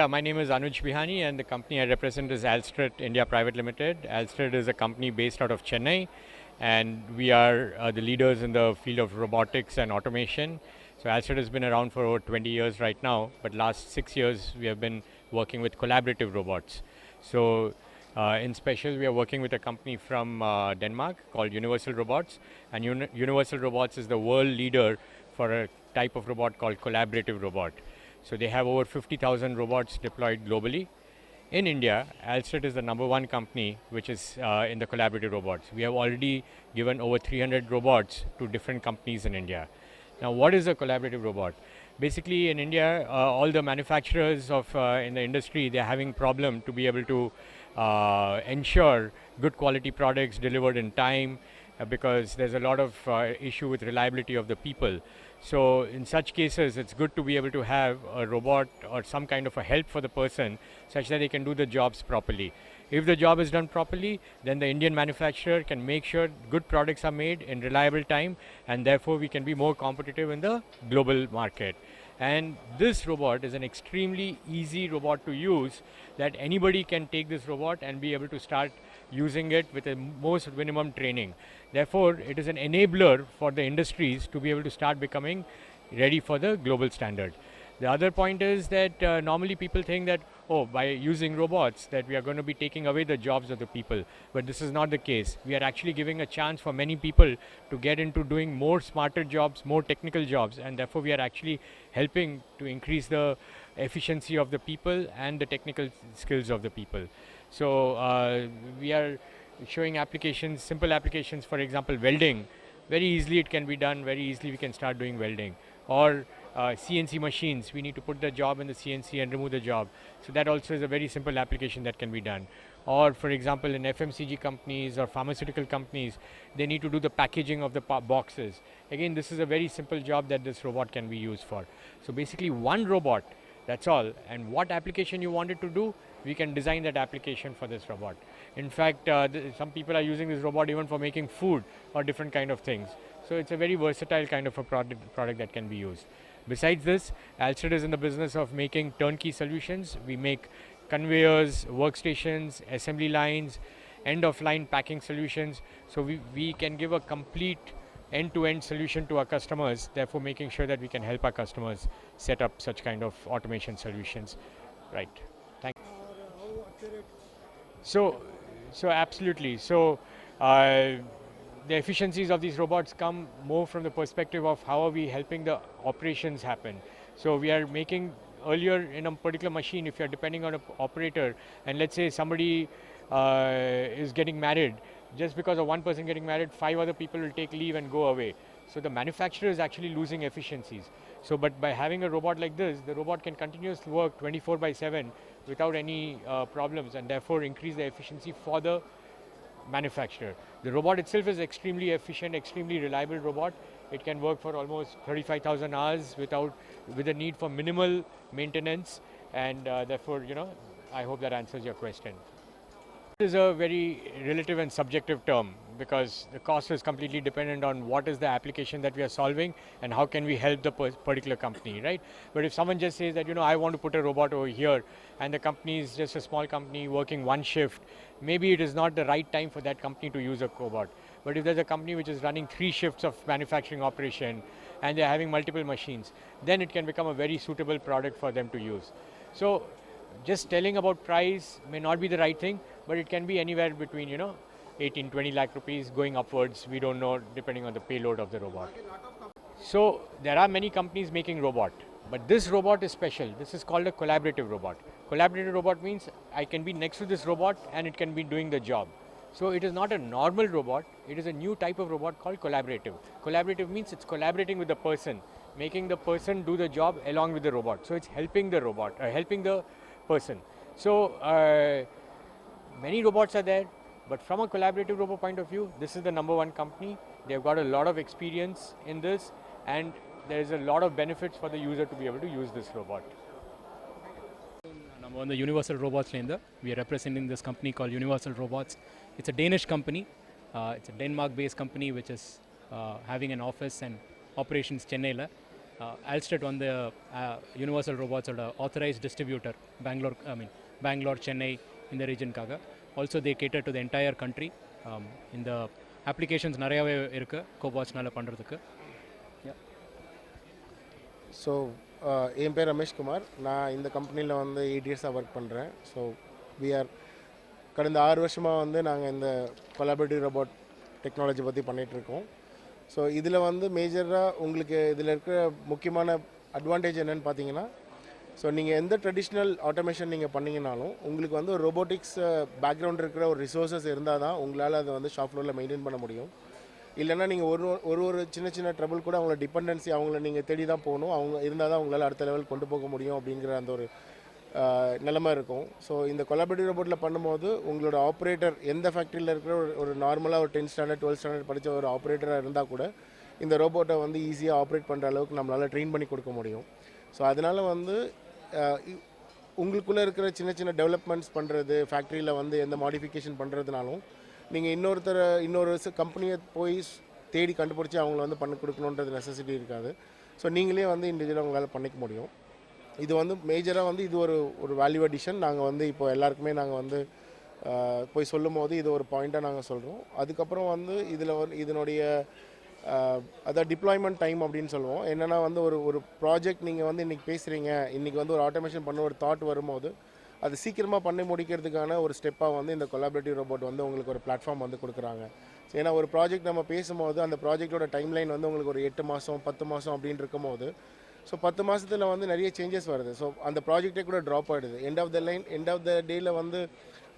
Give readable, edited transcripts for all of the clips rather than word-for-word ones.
Yeah, my name is Anuj Bihani and the company I represent is Alstrut India Private Limited. Alstrut is a company based out of Chennai and we are the leaders in the field of robotics and automation. So Alstrut has been around for over 20 years right now, but last 6 years we have been working with collaborative robots. So in special, we are working with a company from Denmark called Universal Robots, and Universal Robots is the world leader for a type of robot called collaborative robot. So they have over 50,000 robots deployed globally. In India, Alstrut is the #1 company which is in the collaborative robots. We have already given over 300 robots to different companies in India. Now, what is a collaborative robot? Basically, in India, all the manufacturers of in the industry, they're having problem to be able to ensure good quality products delivered in time because there's a lot of issue with reliability of the people. So in such cases, it's good to be able to have a robot or some kind of a help for the person such that they can do the jobs properly. If the job is done properly, then the Indian manufacturer can make sure good products are made in reliable time, and therefore we can be more competitive in the global market. And this robot is an extremely easy robot to use, that anybody can take this robot and be able to start using it with the most minimum training. Therefore, it is an enabler for the industries to be able to start becoming ready for the global standard. The other point is that normally people think that, oh, by using robots that we are going to be taking away the jobs of the people. But this is not the case. We are actually giving a chance for many people to get into doing more smarter jobs, more technical jobs, and therefore we are actually helping to increase the efficiency of the people and the technical skills of the people. So we are showing applications, simple applications, for example, welding. Very easily it can be done, very easily we can start doing welding. Or CNC machines, we need to put the job in the CNC and remove the job. So that also is a very simple application that can be done. Or for example, in FMCG companies or pharmaceutical companies, they need to do the packaging of the boxes. Again, this is a very simple job that this robot can be used for. So basically one robot, that's all. And what application you want it to do, we can design that application for this robot. In fact, some people are using this robot even for making food or different kind of things. So it's a very versatile kind of a product that can be used. Besides this, Alstrut is in the business of making turnkey solutions. We make conveyors, workstations, assembly lines, end-of-line packing solutions. So we can give a complete end-to-end solution to our customers, therefore making sure that we can help our customers set up such kind of automation solutions. Right. Thank you. So absolutely. So the efficiencies of these robots come more from the perspective of how are we helping the operations happen. So we are making earlier in a particular machine, if you're depending on an operator, and let's say somebody is getting married, just because of one person getting married, 5 other people will take leave and go away. So the manufacturer is actually losing efficiencies. So but by having a robot like this, the robot can continuously work 24/7 without any problems, and therefore increase the efficiency for the manufacturer. The robot itself is extremely efficient, extremely reliable robot. It can work for almost 35,000 hours with a need for minimal maintenance, and therefore, I hope that answers your question. It is a very relative and subjective term because the cost is completely dependent on what is the application that we are solving and how can we help the particular company, right? But if someone just says that, I want to put a robot over here and the company is just a small company working one shift, maybe it is not the right time for that company to use a cobot. But if there's a company which is running 3 shifts of manufacturing operation and they're having multiple machines, then it can become a very suitable product for them to use. So just telling about price may not be the right thing, but it can be anywhere between 18-20 lakh rupees going upwards. We don't know, depending on the payload of the robot. So there are many companies making robot, but this robot is special. This is called a collaborative robot. Collaborative robot means I can be next to this robot and it can be doing the job. So it is not a normal robot, it is a new type of robot called collaborative. Collaborative means it's collaborating with the person, making the person do the job along with the robot. So it's helping the robot, helping the person. So many robots are there, but from a collaborative robot point of view, this is the #1 company. They've got a lot of experience in this, and there is a lot of benefits for the user to be able to use this robot. On the Universal Robots lane, we are representing this company called Universal Robots. It's a Danish company. It's a Denmark-based company which is having an office and operations Chennai. Alstrut on the Universal Robots authorized distributor, Bangalore, Chennai in the region kaga. Also they cater to the entire country. In the applications நிறையவே இருக்கு cobotsனால பண்றதுக்கு. So என் பேர் ரமேஷ்குமார். நான் இந்த கம்பெனியில் வந்து 8 இயர்ஸாக work பண்ணுறேன். ஸோ கடந்த 6 வருஷமாக வந்து நாங்கள் இந்த கொலாபரேட்டிவ் ரோபோட் டெக்னாலஜி பற்றி பண்ணிகிட்ருக்கோம். ஸோ இதில் வந்து மேஜராக உங்களுக்கு இதில் இருக்கிற முக்கியமான அட்வான்டேஜ் என்னென்னு பார்த்தீங்கன்னா, ஸோ நீங்கள் எந்த ட்ரெடிஷ்னல் ஆட்டோமேஷன் நீங்கள் பண்ணிங்கனாலும் உங்களுக்கு வந்து ஒரு ரோபோட்டிக்ஸ் பேக்ரவுண்ட் இருக்கிற ஒரு ரிசோர்ஸஸ் இருந்தால் தான் உங்களால் அதை வந்து ஷாப் ஃப்ளோரில் மெயின்டைன் பண்ண முடியும். இல்லைனா நீங்கள் ஒரு சின்ன சின்ன ட்ரபிள் கூட அவங்கள டிபெண்டன்சி அவங்கள நீங்கள் தேடி தான் போகணும். அவங்க இருந்தால் தான் உங்களால் அடுத்த லெவல் கொண்டு போக முடியும் அப்படிங்கிற அந்த ஒரு நிலைமை இருக்கும். ஸோ இந்த கொலாபரேட்டிவ் ரோபோட்டில் பண்ணும்போது உங்களோட ஆப்ரேட்டர் எந்த ஃபேக்ட்ரியில் இருக்கிற ஒரு நார்மலாக ஒரு 10th ஸ்டாண்டர்ட் 12th ஸ்டாண்டர்ட் படித்த ஒரு ஆப்ரேட்டராக இருந்தால் கூட இந்த ரோபோட்டை வந்து ஈஸியாக ஆப்ரேட் பண்ணுற அளவுக்கு நம்மளால் ட்ரெயின் பண்ணி கொடுக்க முடியும். ஸோ அதனால் வந்து உங்களுக்குள்ளே இருக்கிற சின்ன சின்ன டெவலப்மெண்ட்ஸ் பண்ணுறது, ஃபேக்ட்ரியில் வந்து எந்த மாடிஃபிகேஷன் பண்ணுறதுனாலும் நீங்கள் இன்னொரு கம்பெனியை போய் தேடி கண்டுபிடிச்சி அவங்கள வந்து பண்ணி கொடுக்கணுன்றது நெசசிட்டி இருக்காது. ஸோ நீங்களே வந்து இண்டிவிஜுவலாக உங்களால் பண்ணிக்க முடியும். இது வந்து மேஜராக வந்து இது ஒரு வேல்யூ அடிஷன். நாங்கள் வந்து இப்போ எல்லாருக்குமே நாங்கள் வந்து போய் சொல்லும் போது இது ஒரு பாயிண்ட்டாக நாங்கள் சொல்கிறோம். அதுக்கப்புறம் வந்து இதில் வந்து இதனுடைய அதாவது டிப்ளாய்மெண்ட் டைம் அப்படின்னு சொல்லுவோம். என்னென்னா வந்து ஒரு ப்ராஜெக்ட் நீங்கள் வந்து இன்றைக்கி பேசுகிறீங்க, இன்றைக்கி வந்து ஒரு ஆட்டோமேஷன் பண்ண ஒரு தாட் வரும்போது அது சீக்கிரமாக பண்ணி முடிக்கிறதுக்கான ஒரு ஸ்டெப்பாக வந்து இந்த கொலாபரேட்டிவ் ரோபோட் வந்து உங்களுக்கு ஒரு பிளாட்ஃபார்ம் வந்து கொடுக்குறாங்க. ஏன்னா ஒரு ப்ராஜெக்ட் நம்ம பேசும்போது அந்த ப்ராஜெக்டோட டைம்லைன் வந்து உங்களுக்கு ஒரு 8 மாதம் 10 மாதம் அப்படின்னு இருக்கும்போது, ஸோ 10 மாதத்தில் வந்து நிறைய சேஞ்சஸ் வருது. ஸோ அந்த ப்ராஜெக்டே கூட ட்ராப் ஆகிடுது. எண்ட் ஆஃப் த டேயில் வந்து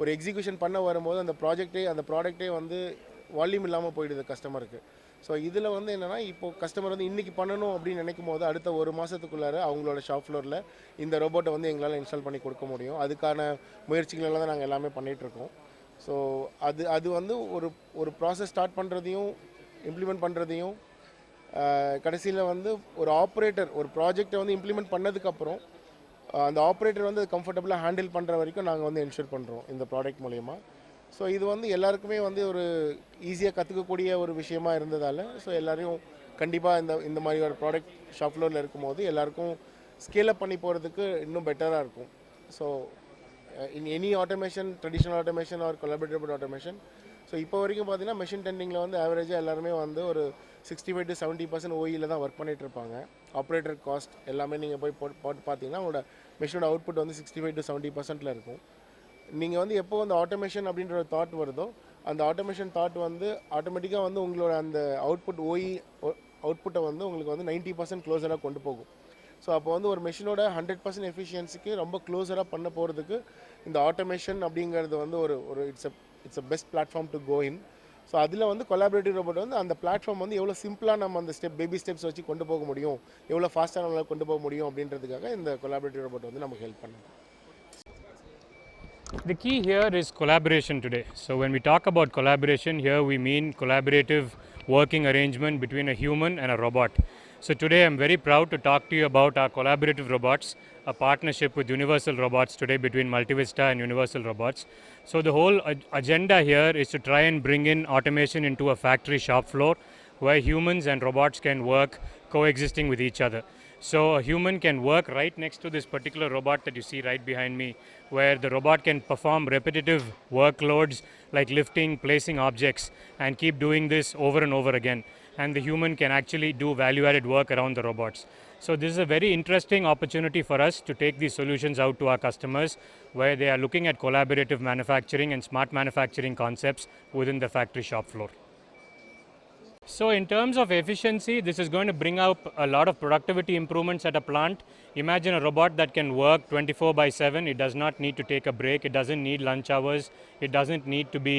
ஒரு எக்ஸிக்யூஷன் பண்ண வரும்போது அந்த ப்ராடக்ட்டே வந்து வால்யூம் இல்லாமல் போயிடுது கஸ்டமருக்கு. ஸோ இதில் வந்து என்னென்னா, இப்போது கஸ்டமர் வந்து இன்றைக்கி பண்ணணும் அப்படின்னு நினைக்கும் போது அடுத்த ஒரு மாதத்துக்குள்ளார அவங்களோட ஷாப் ஃப்ளோரில் இந்த ரோபோட்டை வந்து எங்களால் இன்ஸ்டால் பண்ணி கொடுக்க முடியும். அதுக்கான முயற்சிகளெல்லாம் தான் நாங்கள் எல்லாமே பண்ணிகிட்ருக்கோம். ஸோ அது வந்து ஒரு ப்ராசஸ் ஸ்டார்ட் பண்ணுறதையும் இம்ப்ளிமெண்ட் பண்ணுறதையும் கடைசியில் வந்து ஒரு ஆப்ரேட்டர் ஒரு ப்ராஜெக்டை வந்து இம்ப்ளிமெண்ட் பண்ணதுக்கப்புறம் அந்த ஆப்ரேட்டர் வந்து கம்ஃபர்டபுளாக ஹேண்டில் பண்ணுற வரைக்கும் நாங்கள் வந்து என்ஷூர் பண்ணுறோம் இந்த ப்ராடக்ட் மூலயமா. ஸோ இது வந்து எல்லாருக்குமே வந்து ஒரு ஈஸியாக கற்றுக்கக்கூடிய ஒரு விஷயமா இருந்ததால் ஸோ எல்லோரையும் கண்டிப்பாக இந்த மாதிரி ஒரு ப்ராடக்ட் ஷாப் ஃப்ளோரில் இருக்கும்போது எல்லாருக்கும் ஸ்கேல் அப் பண்ணி போகிறதுக்கு இன்னும் பெட்டராக இருக்கும். So in any automation, traditional automation or collaborative automation, so இப்போ வரைக்கும் பார்த்தீங்கன்னா மெஷின் டெண்டிங்கில் வந்து ஆவரேஜாக எல்லாருமே வந்து ஒரு 65 to 70% ஓஇயில் தான் ஒர்க் பண்ணிகிட்டு இருப்பாங்க. ஆப்ரேட்டர் காஸ்ட் எல்லாமே நீங்கள் போய் போட்டு பார்த்தீங்கன்னா உங்களோட மெஷினோட அவுட்புட் வந்து 65 to 70% இருக்கும். நீங்கள் வந்து எப்போ வந்து ஆட்டோமேஷன் அப்படின்ற ஒரு தாட் வருதோ அந்த ஆட்டோமேஷன் தாட் வந்து ஆட்டோமேட்டிக்காக வந்து உங்களோட அந்த அவுட்புட்டை வந்து உங்களுக்கு வந்து 90% க்ளோஸராக கொண்டு போகும். ஸோ அப்போ வந்து ஒரு மெஷினோட 100% எஃபிஷியன்சிக்கு ரொம்ப க்ளோஸராக பண்ண போகிறதுக்கு இந்த ஆட்டோமேஷன் அப்படிங்கிறது வந்து ஒரு it's a best platform to go in. So அதில் வந்து கொலாபரேட்டிவ் ரோபோட் வந்து அந்த பிளாட்ஃபார்ம் வந்து எவ்வளோ சிம்பிளாக நம்ம அந்த பேபி ஸ்டெப்ஸ் வச்சு கொண்டு போக முடியும், எவ்வளோ ஃபாஸ்ட்டாக நம்மளால் கொண்டு போக முடியும் அப்படின்றதுக்காக இந்த கொலாபரேட்டிவ் ரோபோட் வந்து நமக்கு ஹெல்ப் பண்ணுது. The key here is collaboration today. So when we talk about collaboration, here we mean collaborative working arrangement between a human and a robot. So today I'm very proud to talk to you about our collaborative robots, a partnership with Universal Robots today between Multivista and Universal Robots. So the whole agenda here is to try and bring in automation into a factory shop floor where humans and robots can work coexisting with each other. So a human can work right next to this particular robot that you see right behind me, where the robot can perform repetitive workloads like lifting, placing objects, and keep doing this over and over again. And the human can actually do value-added work around the robots. So this is a very interesting opportunity for us to take these solutions out to our customers, where they are looking at collaborative manufacturing and smart manufacturing concepts within the factory shop floor. So in terms of efficiency, this is going to bring up a lot of productivity improvements at a plant. Imagine a robot that can work 24/7. It does not need to take a break. It doesn't need lunch hours. It doesn't need to be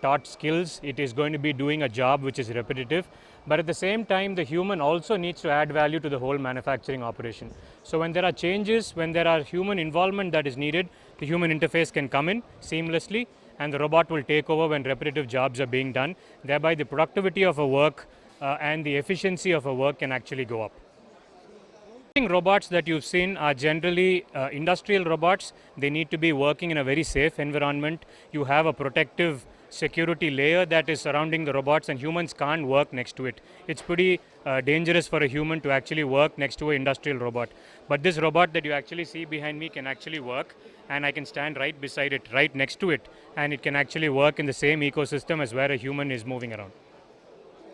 taught skills. It is going to be doing a job which is repetitive. But at the same time, the human also needs to add value to the whole manufacturing operation. So when there are changes, when there are human involvement that is needed, the human interface can come in seamlessly, and the robot will take over when repetitive jobs are being done. Thereby the productivity of a work and the efficiency of a work can actually go up. Robots that you've seen are generally industrial robots. They need to be working in a very safe environment. You have a protective security layer that is surrounding the robots, and humans can't work next to it. It's pretty dangerous for a human to actually work next to an industrial robot. But this robot that you actually see behind me can actually work, and I can stand right beside it, right next to it, and it can actually work in the same ecosystem as where a human is moving around.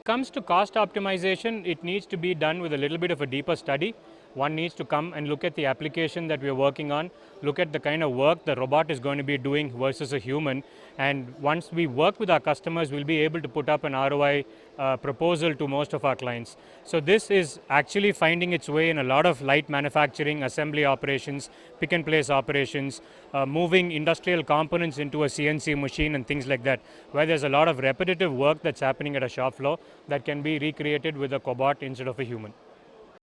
Comes to cost optimization, it needs to be done with a little bit of a deeper study. One needs to come and look at the application that we are working on, look at the kind of work the robot is going to be doing versus a human, and once we work with our customers, we'll be able to put up an ROI proposal to most of our clients. So this is actually finding its way in a lot of light manufacturing, assembly operations, pick and place operations, moving industrial components into a CNC machine and things like that, where there's a lot of repetitive work that's happening at a shop floor that can be recreated with a cobot instead of a human.